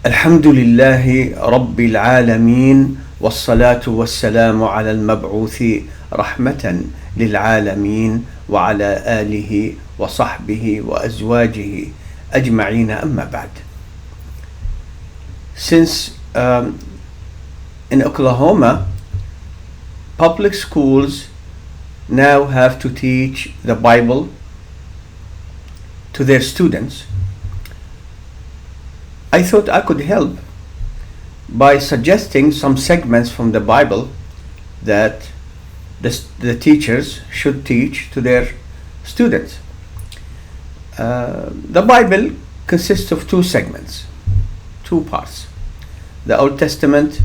الحمد لله رب العالمين والصلاة والسلام على المبعوث رحمة للعالمين وعلى آله وصحبه وأزواجه أجمعين أما بعد. Since in Oklahoma, public schools now have to teach the Bible to their students, I thought I could help by suggesting some segments from the Bible that the teachers should teach to their students. The Bible consists of two segments, two parts. The Old Testament,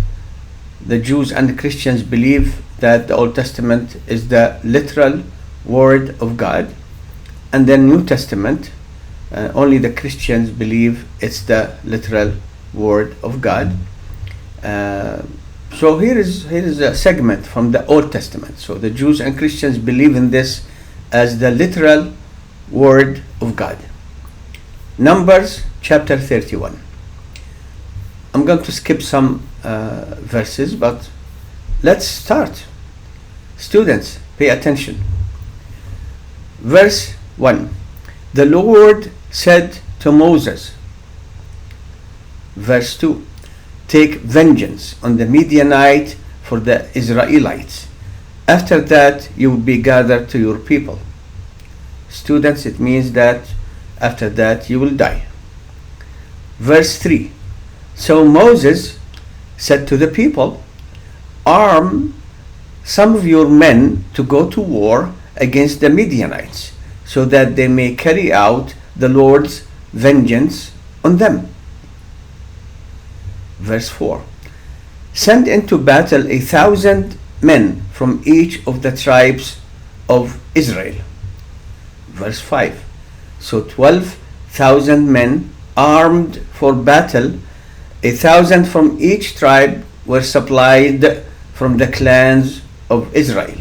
the Jews and the Christians believe that the Old Testament is the literal Word of God, and the New Testament, only the Christians believe it's the literal Word of God. So here is a segment from the Old Testament. So the Jews and Christians believe in this as the literal Word of God. Numbers chapter 31. I'm going to skip some verses, but let's start. Students, pay attention. Verse 1. The Lord said to Moses. Verse 2. Take vengeance on the Midianite for the Israelites. After that you will be gathered to your people. Students, it means that after that you will die. Verse 3. So Moses said to the people, arm some of your men to go to war against the Midianites, so that they may carry out the Lord's vengeance on them. Verse 4. Send into battle 1,000 men from each of the tribes of Israel. Verse 5. So 12,000 men armed for battle, 1,000 from each tribe, were supplied from the clans of Israel.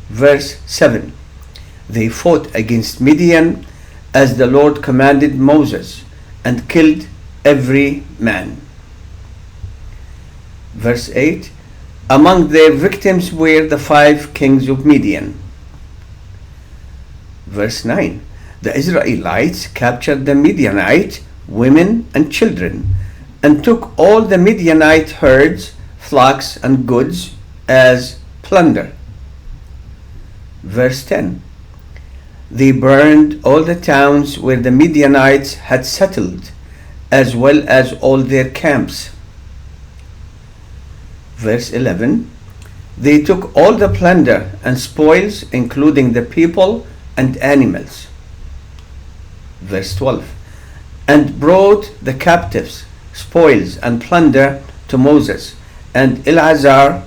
Verse 7. They fought against Midian as the Lord commanded Moses, and killed every man. Verse 8. Among their victims were the 5 kings of Midian. Verse 9. The Israelites captured the Midianite women and children, and took all the Midianite herds, flocks, and goods as plunder. Verse 10. They burned all the towns where the Midianites had settled, as well as all their camps. Verse 11. They took all the plunder and spoils, including the people and animals. Verse 12. And brought the captives, spoils, and plunder to Moses and Eleazar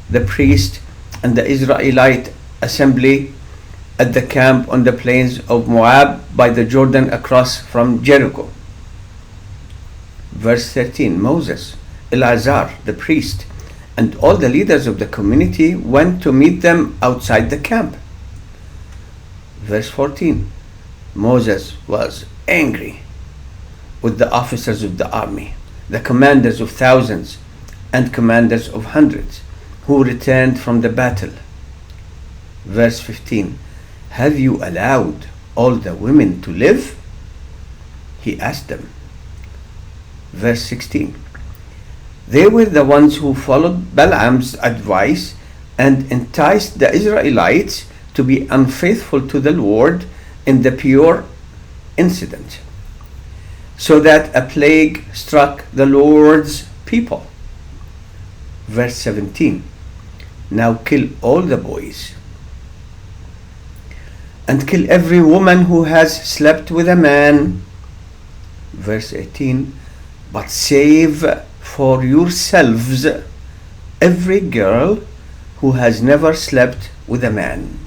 the priest and the Israelite assembly at the camp on the plains of Moab by the Jordan across from Jericho. Verse 13. Moses, Eleazar the priest, and all the leaders of the community went to meet them outside the camp. Verse 14. Moses was angry with the officers of the army, the commanders of thousands and commanders of hundreds, who returned from the battle. Verse 15. Have you allowed all the women to live? He asked them. Verse 16. They were the ones who followed Balaam's advice and enticed the Israelites to be unfaithful to the Lord in the Peor incident, so that a plague struck the Lord's people. Verse 17. Now kill all the boys, and kill every woman who has slept with a man. Verse 18. But save for yourselves every girl who has never slept with a man.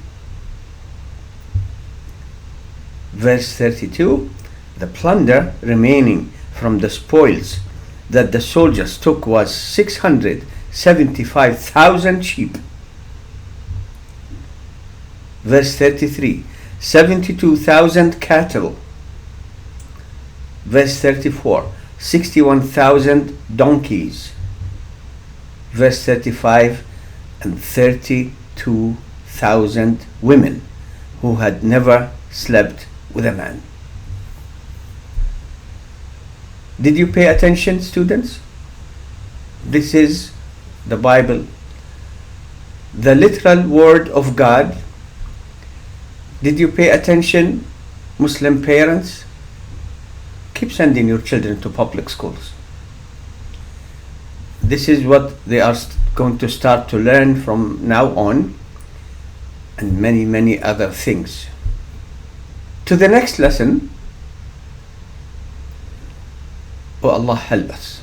Verse 32. The plunder remaining from the spoils that the soldiers took was 675,000 sheep. Verse 33. 72,000 cattle. Verse 34. 61,000 donkeys. Verse 35, and 32,000 women who had never slept with a man. Did you pay attention, students? This is the Bible, the literal word of God. Did you pay attention, Muslim parents? Keep sending your children to public schools. This is what they are going to start to learn from now on, and many, many other things. To the next lesson. Oh Allah, help us.